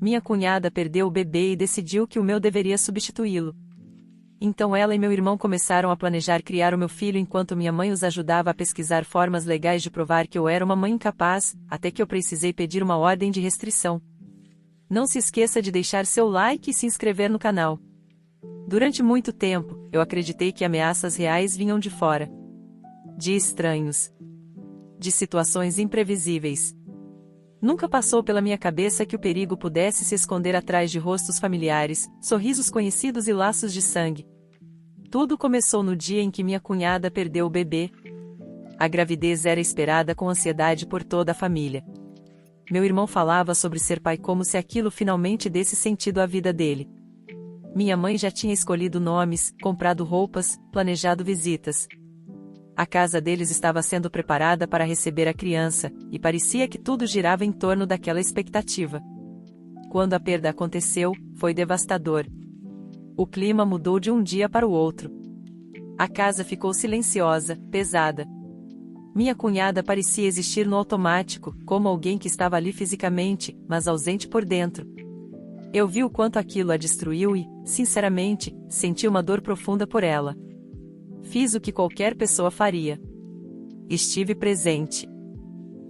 Minha cunhada perdeu o bebê e decidiu que o meu deveria substituí-lo. Então ela e meu irmão começaram a planejar criar o meu filho enquanto minha mãe os ajudava a pesquisar formas legais de provar que eu era uma mãe incapaz, até que eu precisei pedir uma ordem de restrição. Não se esqueça de deixar seu like e se inscrever no canal. Durante muito tempo, eu acreditei que ameaças reais vinham de fora. De estranhos. De situações imprevisíveis. Nunca passou pela minha cabeça que o perigo pudesse se esconder atrás de rostos familiares, sorrisos conhecidos e laços de sangue. Tudo começou no dia em que minha cunhada perdeu o bebê. A gravidez era esperada com ansiedade por toda a família. Meu irmão falava sobre ser pai como se aquilo finalmente desse sentido à vida dele. Minha mãe já tinha escolhido nomes, comprado roupas, planejado visitas. A casa deles estava sendo preparada para receber a criança, e parecia que tudo girava em torno daquela expectativa. Quando a perda aconteceu, foi devastador. O clima mudou de um dia para o outro. A casa ficou silenciosa, pesada. Minha cunhada parecia existir no automático, como alguém que estava ali fisicamente, mas ausente por dentro. Eu vi o quanto aquilo a destruiu e, sinceramente, senti uma dor profunda por ela. Fiz o que qualquer pessoa faria. Estive presente.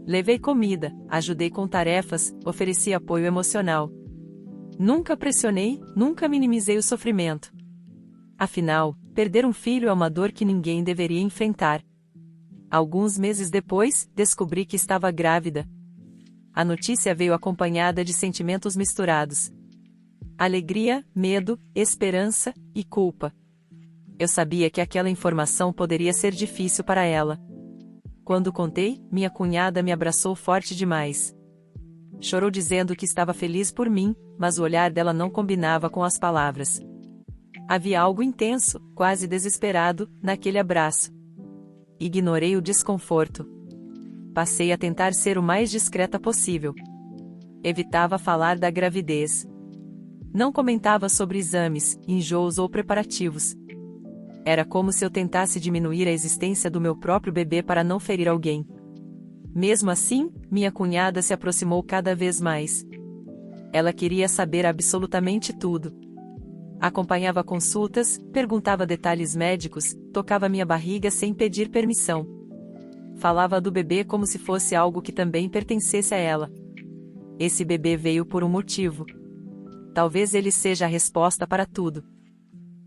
Levei comida, ajudei com tarefas, ofereci apoio emocional. Nunca pressionei, nunca minimizei o sofrimento. Afinal, perder um filho é uma dor que ninguém deveria enfrentar. Alguns meses depois, descobri que estava grávida. A notícia veio acompanhada de sentimentos misturados. Alegria, medo, esperança e culpa. Eu sabia que aquela informação poderia ser difícil para ela. Quando contei, minha cunhada me abraçou forte demais. Chorou dizendo que estava feliz por mim, mas o olhar dela não combinava com as palavras. Havia algo intenso, quase desesperado, naquele abraço. Ignorei o desconforto. Passei a tentar ser o mais discreta possível. Evitava falar da gravidez. Não comentava sobre exames, enjoos ou preparativos. Era como se eu tentasse diminuir a existência do meu próprio bebê para não ferir alguém. Mesmo assim, minha cunhada se aproximou cada vez mais. Ela queria saber absolutamente tudo. Acompanhava consultas, perguntava detalhes médicos, tocava minha barriga sem pedir permissão. Falava do bebê como se fosse algo que também pertencesse a ela. Esse bebê veio por um motivo. Talvez ele seja a resposta para tudo.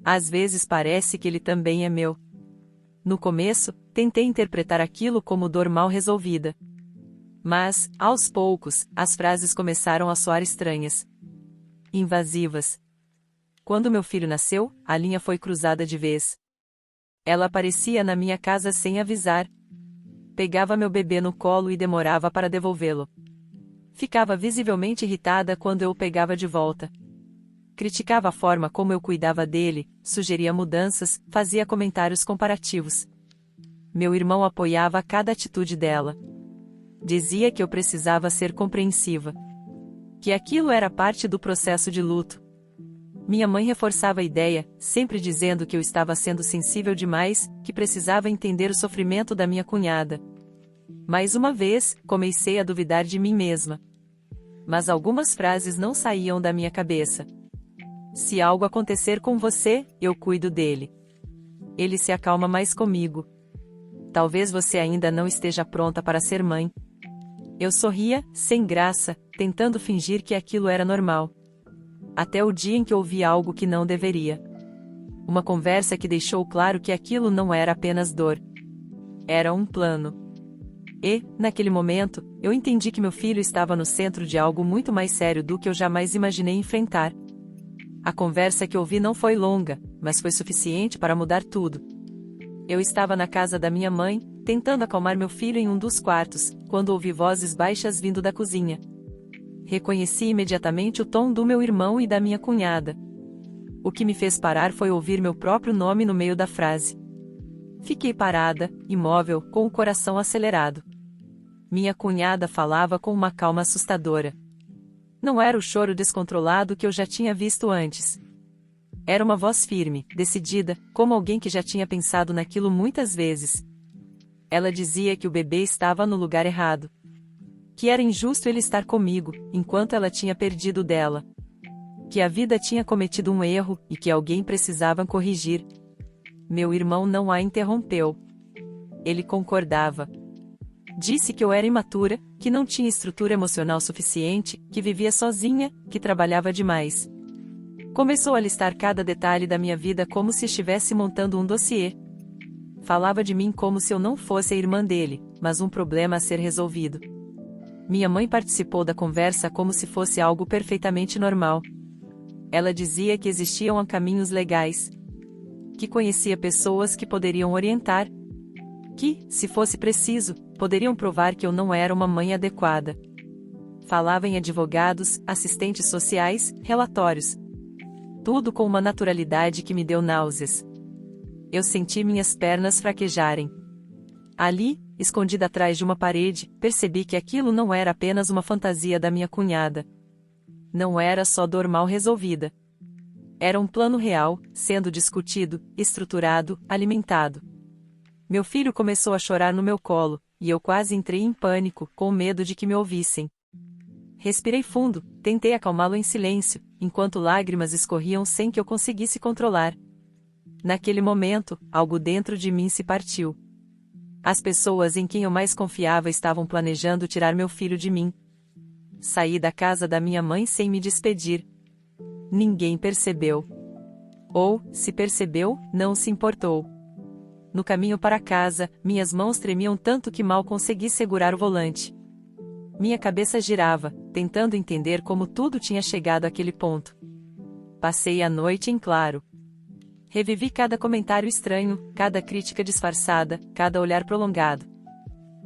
Às vezes parece que ele também é meu. No começo, tentei interpretar aquilo como dor mal resolvida. Mas, aos poucos, as frases começaram a soar estranhas. Invasivas. Quando meu filho nasceu, a linha foi cruzada de vez. Ela aparecia na minha casa sem avisar. Pegava meu bebê no colo e demorava para devolvê-lo. Ficava visivelmente irritada quando eu o pegava de volta. Criticava a forma como eu cuidava dele, sugeria mudanças, fazia comentários comparativos. Meu irmão apoiava cada atitude dela. Dizia que eu precisava ser compreensiva. Que aquilo era parte do processo de luto. Minha mãe reforçava a ideia, sempre dizendo que eu estava sendo sensível demais, que precisava entender o sofrimento da minha cunhada. Mais uma vez, comecei a duvidar de mim mesma. Mas algumas frases não saíam da minha cabeça. Se algo acontecer com você, eu cuido dele. Ele se acalma mais comigo. Talvez você ainda não esteja pronta para ser mãe. Eu sorria, sem graça, tentando fingir que aquilo era normal. Até o dia em que ouvi algo que não deveria. Uma conversa que deixou claro que aquilo não era apenas dor. Era um plano. E, naquele momento, eu entendi que meu filho estava no centro de algo muito mais sério do que eu jamais imaginei enfrentar. A conversa que ouvi não foi longa, mas foi suficiente para mudar tudo. Eu estava na casa da minha mãe, tentando acalmar meu filho em um dos quartos, quando ouvi vozes baixas vindo da cozinha. Reconheci imediatamente o tom do meu irmão e da minha cunhada. O que me fez parar foi ouvir meu próprio nome no meio da frase. Fiquei parada, imóvel, com o coração acelerado. Minha cunhada falava com uma calma assustadora. Não era o choro descontrolado que eu já tinha visto antes. Era uma voz firme, decidida, como alguém que já tinha pensado naquilo muitas vezes. Ela dizia que o bebê estava no lugar errado. Que era injusto ele estar comigo, enquanto ela tinha perdido o dela. Que a vida tinha cometido um erro, e que alguém precisava corrigir. Meu irmão não a interrompeu. Ele concordava. Disse que eu era imatura, que não tinha estrutura emocional suficiente, que vivia sozinha, que trabalhava demais. Começou a listar cada detalhe da minha vida como se estivesse montando um dossiê. Falava de mim como se eu não fosse a irmã dele, mas um problema a ser resolvido. Minha mãe participou da conversa como se fosse algo perfeitamente normal. Ela dizia que existiam caminhos legais. Que conhecia pessoas que poderiam orientar. Que, se fosse preciso, poderiam provar que eu não era uma mãe adequada. Falava em advogados, assistentes sociais, relatórios. Tudo com uma naturalidade que me deu náuseas. Eu senti minhas pernas fraquejarem. Ali, escondida atrás de uma parede, percebi que aquilo não era apenas uma fantasia da minha cunhada. Não era só dor mal resolvida. Era um plano real, sendo discutido, estruturado, alimentado. Meu filho começou a chorar no meu colo, e eu quase entrei em pânico, com medo de que me ouvissem. Respirei fundo, tentei acalmá-lo em silêncio, enquanto lágrimas escorriam sem que eu conseguisse controlar. Naquele momento, algo dentro de mim se partiu. As pessoas em quem eu mais confiava estavam planejando tirar meu filho de mim. Saí da casa da minha mãe sem me despedir. Ninguém percebeu. Ou, se percebeu, não se importou. No caminho para casa, minhas mãos tremiam tanto que mal consegui segurar o volante. Minha cabeça girava, tentando entender como tudo tinha chegado àquele ponto. Passei a noite em claro. Revivi cada comentário estranho, cada crítica disfarçada, cada olhar prolongado.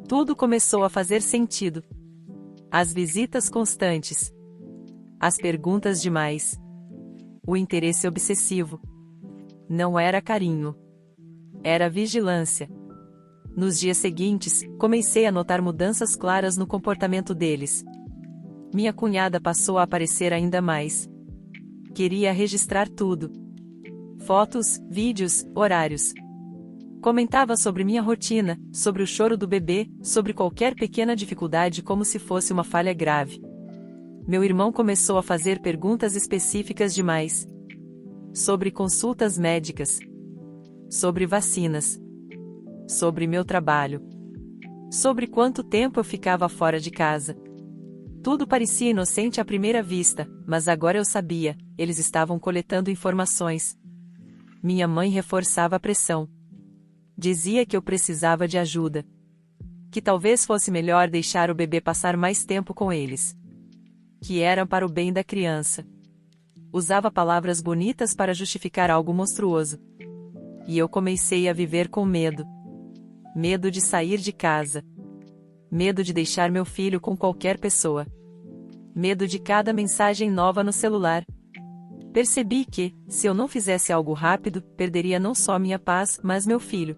Tudo começou a fazer sentido. As visitas constantes. As perguntas demais. O interesse obsessivo. Não era carinho. Era vigilância. Nos dias seguintes, comecei a notar mudanças claras no comportamento deles. Minha cunhada passou a aparecer ainda mais. Queria registrar tudo. Fotos, vídeos, horários. Comentava sobre minha rotina, sobre o choro do bebê, sobre qualquer pequena dificuldade como se fosse uma falha grave. Meu irmão começou a fazer perguntas específicas demais. Sobre consultas médicas. Sobre vacinas. Sobre meu trabalho. Sobre quanto tempo eu ficava fora de casa. Tudo parecia inocente à primeira vista, mas agora eu sabia, eles estavam coletando informações. Minha mãe reforçava a pressão. Dizia que eu precisava de ajuda. Que talvez fosse melhor deixar o bebê passar mais tempo com eles. Que era para o bem da criança. Usava palavras bonitas para justificar algo monstruoso. E eu comecei a viver com medo. Medo de sair de casa. Medo de deixar meu filho com qualquer pessoa. Medo de cada mensagem nova no celular. Percebi que, se eu não fizesse algo rápido, perderia não só minha paz, mas meu filho.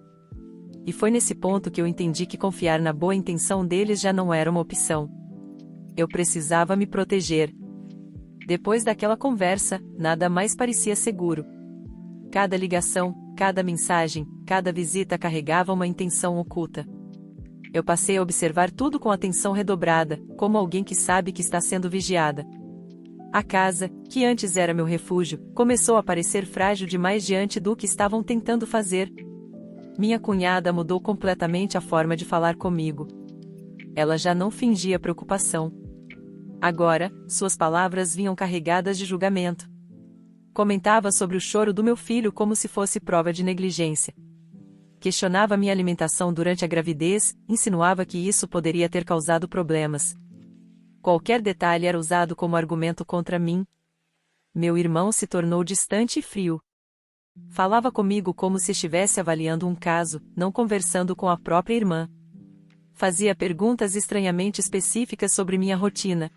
E foi nesse ponto que eu entendi que confiar na boa intenção deles já não era uma opção. Eu precisava me proteger. Depois daquela conversa, nada mais parecia seguro. Cada ligação, cada mensagem, cada visita carregava uma intenção oculta. Eu passei a observar tudo com atenção redobrada, como alguém que sabe que está sendo vigiada. A casa, que antes era meu refúgio, começou a parecer frágil demais diante do que estavam tentando fazer. Minha cunhada mudou completamente a forma de falar comigo. Ela já não fingia preocupação. Agora, suas palavras vinham carregadas de julgamento. Comentava sobre o choro do meu filho como se fosse prova de negligência. Questionava minha alimentação durante a gravidez, insinuava que isso poderia ter causado problemas. Qualquer detalhe era usado como argumento contra mim. Meu irmão se tornou distante e frio. Falava comigo como se estivesse avaliando um caso, não conversando com a própria irmã. Fazia perguntas estranhamente específicas sobre minha rotina.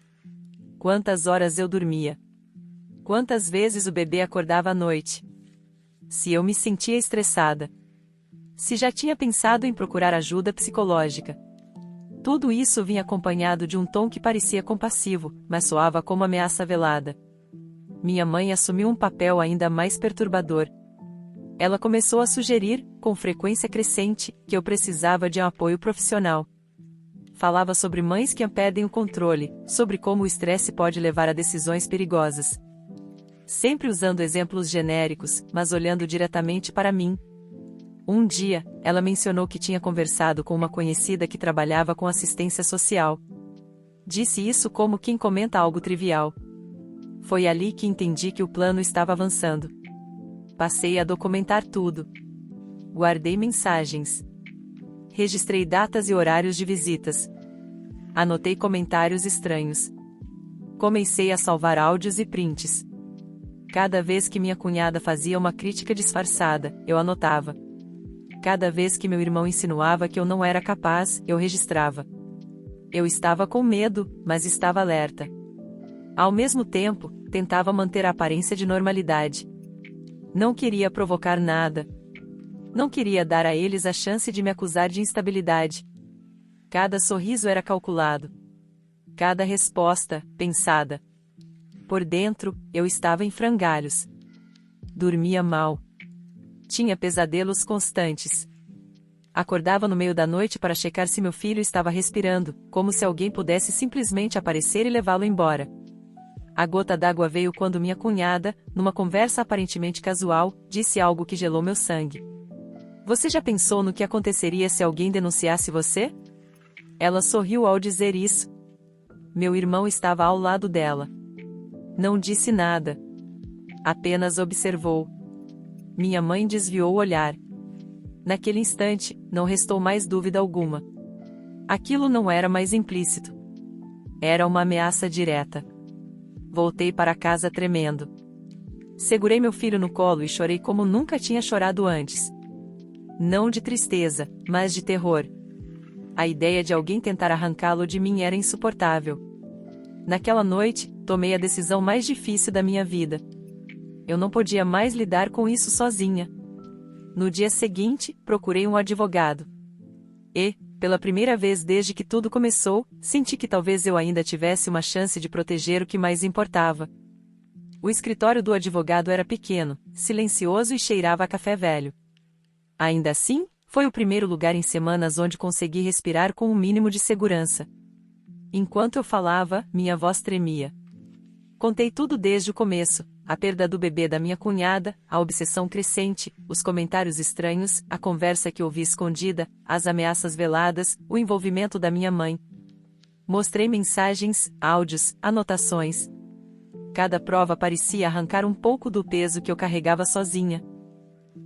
Quantas horas eu dormia? Quantas vezes o bebê acordava à noite? Se eu me sentia estressada. Se já tinha pensado em procurar ajuda psicológica. Tudo isso vinha acompanhado de um tom que parecia compassivo, mas soava como ameaça velada. Minha mãe assumiu um papel ainda mais perturbador. Ela começou a sugerir, com frequência crescente, que eu precisava de um apoio profissional. Falava sobre mães que perdem o controle, sobre como o estresse pode levar a decisões perigosas. Sempre usando exemplos genéricos, mas olhando diretamente para mim. Um dia, ela mencionou que tinha conversado com uma conhecida que trabalhava com assistência social. Disse isso como quem comenta algo trivial. Foi ali que entendi que o plano estava avançando. Passei a documentar tudo. Guardei mensagens. Registrei datas e horários de visitas. Anotei comentários estranhos. Comecei a salvar áudios e prints. Cada vez que minha cunhada fazia uma crítica disfarçada, eu anotava. Cada vez que meu irmão insinuava que eu não era capaz, eu registrava. Eu estava com medo, mas estava alerta. Ao mesmo tempo, tentava manter a aparência de normalidade. Não queria provocar nada. Não queria dar a eles a chance de me acusar de instabilidade. Cada sorriso era calculado. Cada resposta, pensada. Por dentro, eu estava em frangalhos. Dormia mal. Tinha pesadelos constantes. Acordava no meio da noite para checar se meu filho estava respirando, como se alguém pudesse simplesmente aparecer e levá-lo embora. A gota d'água veio quando minha cunhada, numa conversa aparentemente casual, disse algo que gelou meu sangue. Você já pensou no que aconteceria se alguém denunciasse você? Ela sorriu ao dizer isso. Meu irmão estava ao lado dela. Não disse nada. Apenas observou. Minha mãe desviou o olhar. Naquele instante, não restou mais dúvida alguma. Aquilo não era mais implícito. Era uma ameaça direta. Voltei para casa tremendo. Segurei meu filho no colo e chorei como nunca tinha chorado antes. Não de tristeza, mas de terror. A ideia de alguém tentar arrancá-lo de mim era insuportável. Naquela noite, tomei a decisão mais difícil da minha vida. Eu não podia mais lidar com isso sozinha. No dia seguinte, procurei um advogado. E, pela primeira vez desde que tudo começou, senti que talvez eu ainda tivesse uma chance de proteger o que mais importava. O escritório do advogado era pequeno, silencioso e cheirava a café velho. Ainda assim, foi o primeiro lugar em semanas onde consegui respirar com um mínimo de segurança. Enquanto eu falava, minha voz tremia. Contei tudo desde o começo: a perda do bebê da minha cunhada, a obsessão crescente, os comentários estranhos, a conversa que ouvi escondida, as ameaças veladas, o envolvimento da minha mãe. Mostrei mensagens, áudios, anotações. Cada prova parecia arrancar um pouco do peso que eu carregava sozinha.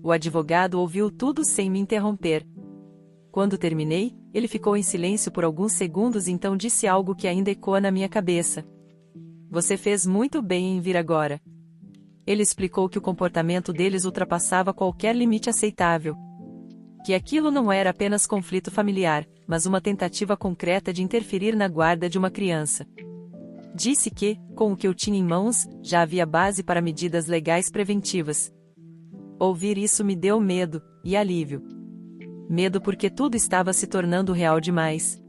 O advogado ouviu tudo sem me interromper. Quando terminei, ele ficou em silêncio por alguns segundos e então disse algo que ainda ecoa na minha cabeça. Você fez muito bem em vir agora. Ele explicou que o comportamento deles ultrapassava qualquer limite aceitável. Que aquilo não era apenas conflito familiar, mas uma tentativa concreta de interferir na guarda de uma criança. Disse que, com o que eu tinha em mãos, já havia base para medidas legais preventivas. Ouvir isso me deu medo, e alívio. Medo porque tudo estava se tornando real demais.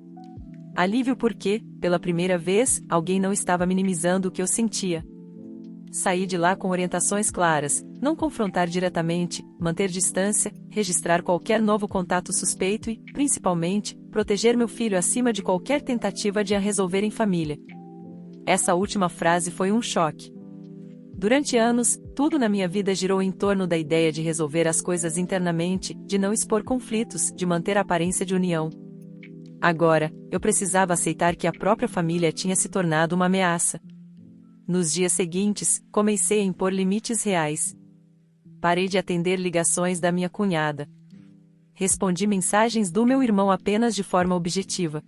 Alívio porque, pela primeira vez, alguém não estava minimizando o que eu sentia. Saí de lá com orientações claras: não confrontar diretamente, manter distância, registrar qualquer novo contato suspeito e, principalmente, proteger meu filho acima de qualquer tentativa de a resolver em família. Essa última frase foi um choque. Durante anos, tudo na minha vida girou em torno da ideia de resolver as coisas internamente, de não expor conflitos, de manter a aparência de união. Agora, eu precisava aceitar que a própria família tinha se tornado uma ameaça. Nos dias seguintes, comecei a impor limites reais. Parei de atender ligações da minha cunhada. Respondi mensagens do meu irmão apenas de forma objetiva.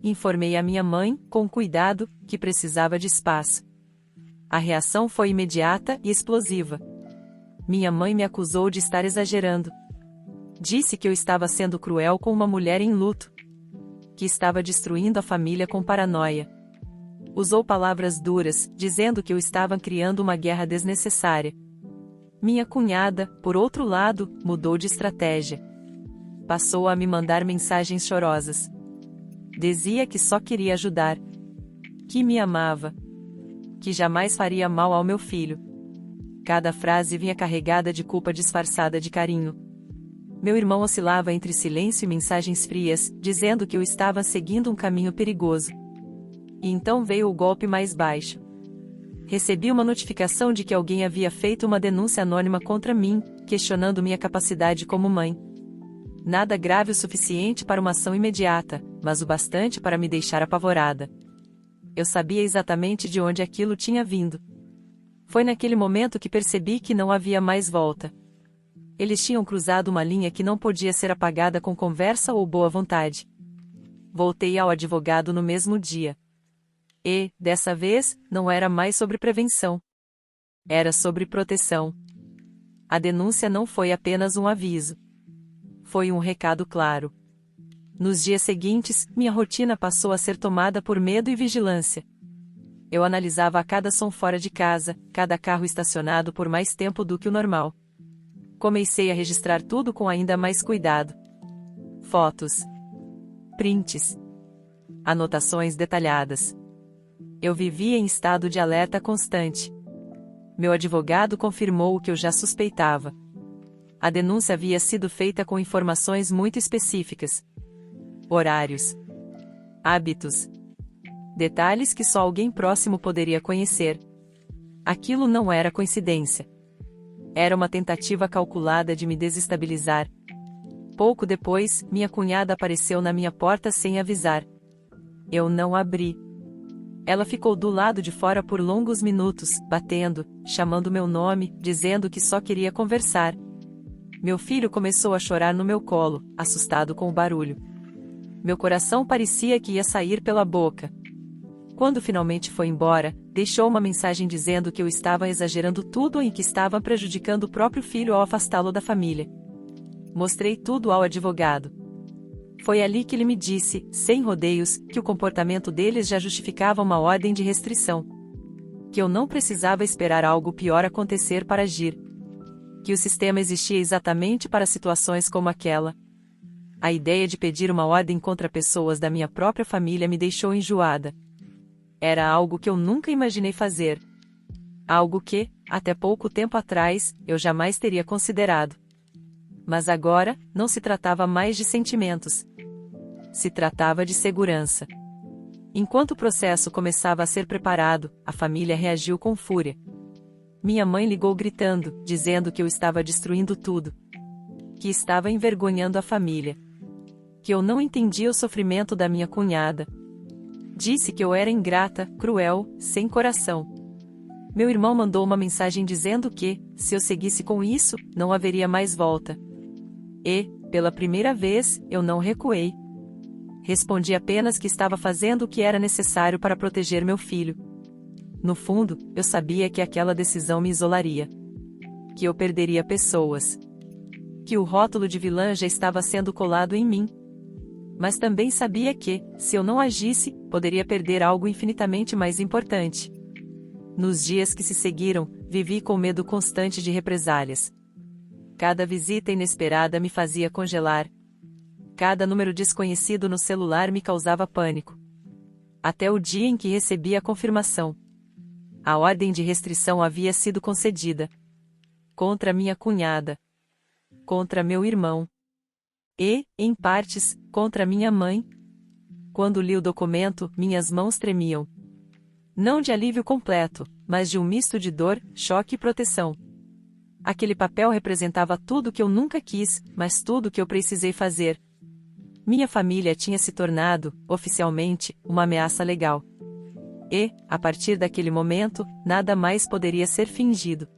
Informei a minha mãe, com cuidado, que precisava de espaço. A reação foi imediata e explosiva. Minha mãe me acusou de estar exagerando. Disse que eu estava sendo cruel com uma mulher em luto. Que estava destruindo a família com paranoia. Usou palavras duras, dizendo que eu estava criando uma guerra desnecessária. Minha cunhada, por outro lado, mudou de estratégia. Passou a me mandar mensagens chorosas. Dizia que só queria ajudar. Que me amava. Que jamais faria mal ao meu filho. Cada frase vinha carregada de culpa disfarçada de carinho. Meu irmão oscilava entre silêncio e mensagens frias, dizendo que eu estava seguindo um caminho perigoso. E então veio o golpe mais baixo. Recebi uma notificação de que alguém havia feito uma denúncia anônima contra mim, questionando minha capacidade como mãe. Nada grave o suficiente para uma ação imediata, mas o bastante para me deixar apavorada. Eu sabia exatamente de onde aquilo tinha vindo. Foi naquele momento que percebi que não havia mais volta. Eles tinham cruzado uma linha que não podia ser apagada com conversa ou boa vontade. Voltei ao advogado no mesmo dia. E, dessa vez, não era mais sobre prevenção. Era sobre proteção. A denúncia não foi apenas um aviso. Foi um recado claro. Nos dias seguintes, minha rotina passou a ser tomada por medo e vigilância. Eu analisava a cada som fora de casa, cada carro estacionado por mais tempo do que o normal. Comecei a registrar tudo com ainda mais cuidado. Fotos. Prints. Anotações detalhadas. Eu vivia em estado de alerta constante. Meu advogado confirmou o que eu já suspeitava. A denúncia havia sido feita com informações muito específicas. Horários. Hábitos. Detalhes que só alguém próximo poderia conhecer. Aquilo não era coincidência. Era uma tentativa calculada de me desestabilizar. Pouco depois, minha cunhada apareceu na minha porta sem avisar. Eu não abri. Ela ficou do lado de fora por longos minutos, batendo, chamando meu nome, dizendo que só queria conversar. Meu filho começou a chorar no meu colo, assustado com o barulho. Meu coração parecia que ia sair pela boca. Quando finalmente foi embora, deixou uma mensagem dizendo que eu estava exagerando tudo e que estava prejudicando o próprio filho ao afastá-lo da família. Mostrei tudo ao advogado. Foi ali que ele me disse, sem rodeios, que o comportamento deles já justificava uma ordem de restrição. Que eu não precisava esperar algo pior acontecer para agir. Que o sistema existia exatamente para situações como aquela. A ideia de pedir uma ordem contra pessoas da minha própria família me deixou enjoada. Era algo que eu nunca imaginei fazer. Algo que, até pouco tempo atrás, eu jamais teria considerado. Mas agora, não se tratava mais de sentimentos. Se tratava de segurança. Enquanto o processo começava a ser preparado, a família reagiu com fúria. Minha mãe ligou gritando, dizendo que eu estava destruindo tudo. Que estava envergonhando a família. Que eu não entendia o sofrimento da minha cunhada. Disse que eu era ingrata, cruel, sem coração. Meu irmão mandou uma mensagem dizendo que, se eu seguisse com isso, não haveria mais volta. E, pela primeira vez, eu não recuei. Respondi apenas que estava fazendo o que era necessário para proteger meu filho. No fundo, eu sabia que aquela decisão me isolaria. Que eu perderia pessoas. Que o rótulo de vilã já estava sendo colado em mim. Mas também sabia que, se eu não agisse, poderia perder algo infinitamente mais importante. Nos dias que se seguiram, vivi com medo constante de represálias. Cada visita inesperada me fazia congelar. Cada número desconhecido no celular me causava pânico. Até o dia em que recebi a confirmação. A ordem de restrição havia sido concedida. Contra minha cunhada. Contra meu irmão. E, em partes, contra minha mãe. Quando li o documento, minhas mãos tremiam. Não de alívio completo, mas de um misto de dor, choque e proteção. Aquele papel representava tudo o que eu nunca quis, mas tudo o que eu precisei fazer. Minha família tinha se tornado, oficialmente, uma ameaça legal. E, a partir daquele momento, nada mais poderia ser fingido.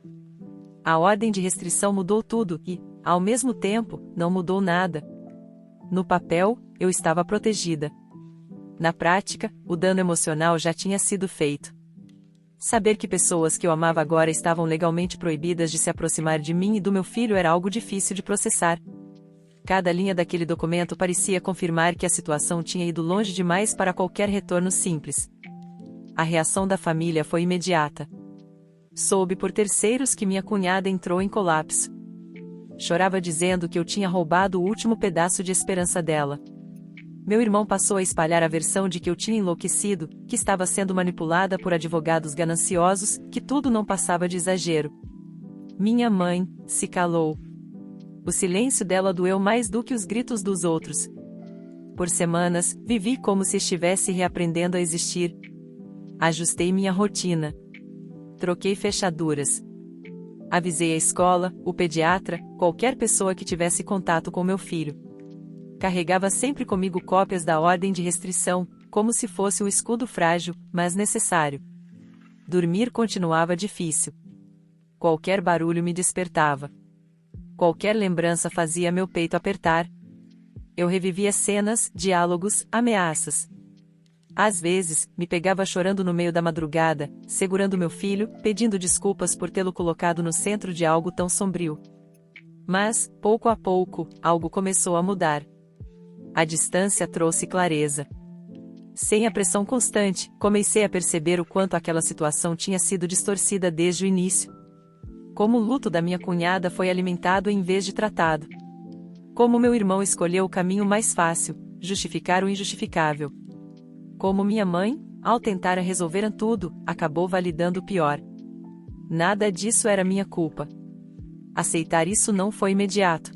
A ordem de restrição mudou tudo e, ao mesmo tempo, não mudou nada. No papel, eu estava protegida. Na prática, o dano emocional já tinha sido feito. Saber que pessoas que eu amava agora estavam legalmente proibidas de se aproximar de mim e do meu filho era algo difícil de processar. Cada linha daquele documento parecia confirmar que a situação tinha ido longe demais para qualquer retorno simples. A reação da família foi imediata. Soube por terceiros que minha cunhada entrou em colapso. Chorava dizendo que eu tinha roubado o último pedaço de esperança dela. Meu irmão passou a espalhar a versão de que eu tinha enlouquecido, que estava sendo manipulada por advogados gananciosos, que tudo não passava de exagero. Minha mãe se calou. O silêncio dela doeu mais do que os gritos dos outros. Por semanas, vivi como se estivesse reaprendendo a existir. Ajustei minha rotina. Troquei fechaduras. Avisei a escola, o pediatra, qualquer pessoa que tivesse contato com meu filho. Carregava sempre comigo cópias da ordem de restrição, como se fosse um escudo frágil, mas necessário. Dormir continuava difícil. Qualquer barulho me despertava. Qualquer lembrança fazia meu peito apertar. Eu revivia cenas, diálogos, ameaças. Às vezes, me pegava chorando no meio da madrugada, segurando meu filho, pedindo desculpas por tê-lo colocado no centro de algo tão sombrio. Mas, pouco a pouco, algo começou a mudar. A distância trouxe clareza. Sem a pressão constante, comecei a perceber o quanto aquela situação tinha sido distorcida desde o início. Como o luto da minha cunhada foi alimentado em vez de tratado. Como meu irmão escolheu o caminho mais fácil, justificar o injustificável. Como minha mãe, ao tentar resolver tudo, acabou validando o pior. Nada disso era minha culpa. Aceitar isso não foi imediato.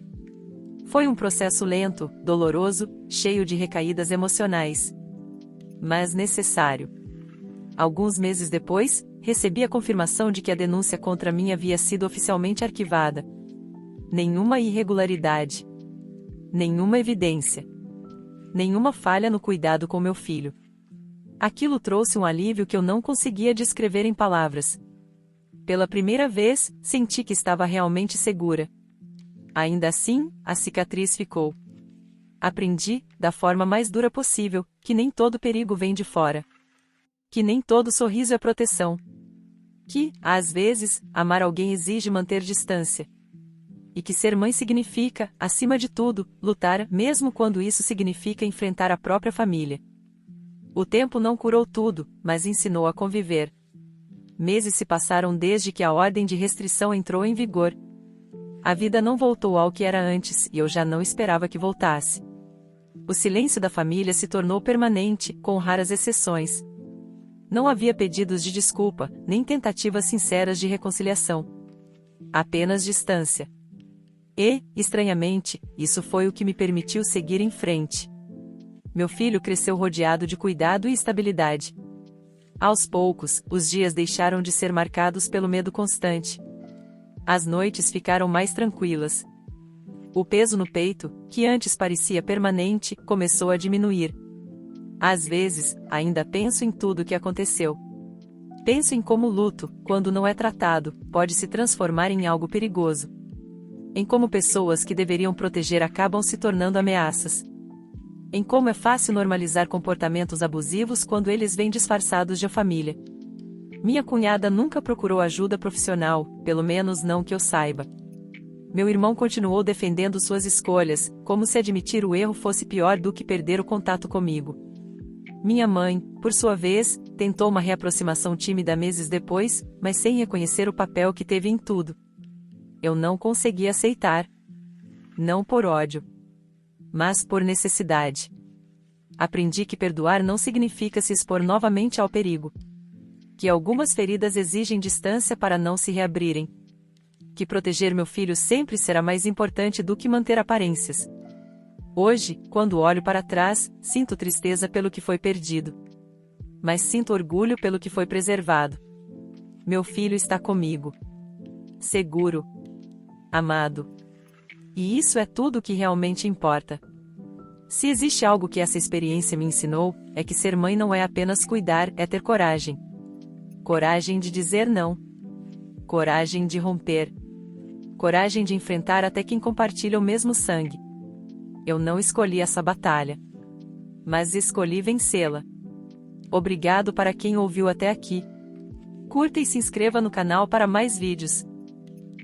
Foi um processo lento, doloroso, cheio de recaídas emocionais. Mas necessário. Alguns meses depois, recebi a confirmação de que a denúncia contra mim havia sido oficialmente arquivada. Nenhuma irregularidade. Nenhuma evidência. Nenhuma falha no cuidado com meu filho. Aquilo trouxe um alívio que eu não conseguia descrever em palavras. Pela primeira vez, senti que estava realmente segura. Ainda assim, a cicatriz ficou. Aprendi, da forma mais dura possível, que nem todo perigo vem de fora. Que nem todo sorriso é proteção. Que, às vezes, amar alguém exige manter distância. E que ser mãe significa, acima de tudo, lutar, mesmo quando isso significa enfrentar a própria família. O tempo não curou tudo, mas ensinou a conviver. Meses se passaram desde que a ordem de restrição entrou em vigor. A vida não voltou ao que era antes e eu já não esperava que voltasse. O silêncio da família se tornou permanente, com raras exceções. Não havia pedidos de desculpa, nem tentativas sinceras de reconciliação. Apenas distância. E, estranhamente, isso foi o que me permitiu seguir em frente. Meu filho cresceu rodeado de cuidado e estabilidade. Aos poucos, os dias deixaram de ser marcados pelo medo constante. As noites ficaram mais tranquilas. O peso no peito, que antes parecia permanente, começou a diminuir. Às vezes, ainda penso em tudo o que aconteceu. Penso em como o luto, quando não é tratado, pode se transformar em algo perigoso. Em como pessoas que deveriam proteger acabam se tornando ameaças. Em como é fácil normalizar comportamentos abusivos quando eles vêm disfarçados de família. Minha cunhada nunca procurou ajuda profissional, pelo menos não que eu saiba. Meu irmão continuou defendendo suas escolhas, como se admitir o erro fosse pior do que perder o contato comigo. Minha mãe, por sua vez, tentou uma reaproximação tímida meses depois, mas sem reconhecer o papel que teve em tudo. Eu não consegui aceitar. Não por ódio, mas por necessidade. Aprendi que perdoar não significa se expor novamente ao perigo. Que algumas feridas exigem distância para não se reabrirem. Que proteger meu filho sempre será mais importante do que manter aparências. Hoje, quando olho para trás, sinto tristeza pelo que foi perdido. Mas sinto orgulho pelo que foi preservado. Meu filho está comigo. Seguro. Amado. E isso é tudo o que realmente importa. Se existe algo que essa experiência me ensinou, é que ser mãe não é apenas cuidar, é ter coragem. Coragem de dizer não. Coragem de romper. Coragem de enfrentar até quem compartilha o mesmo sangue. Eu não escolhi essa batalha. Mas escolhi vencê-la. Obrigado para quem ouviu até aqui. Curta e se inscreva no canal para mais vídeos.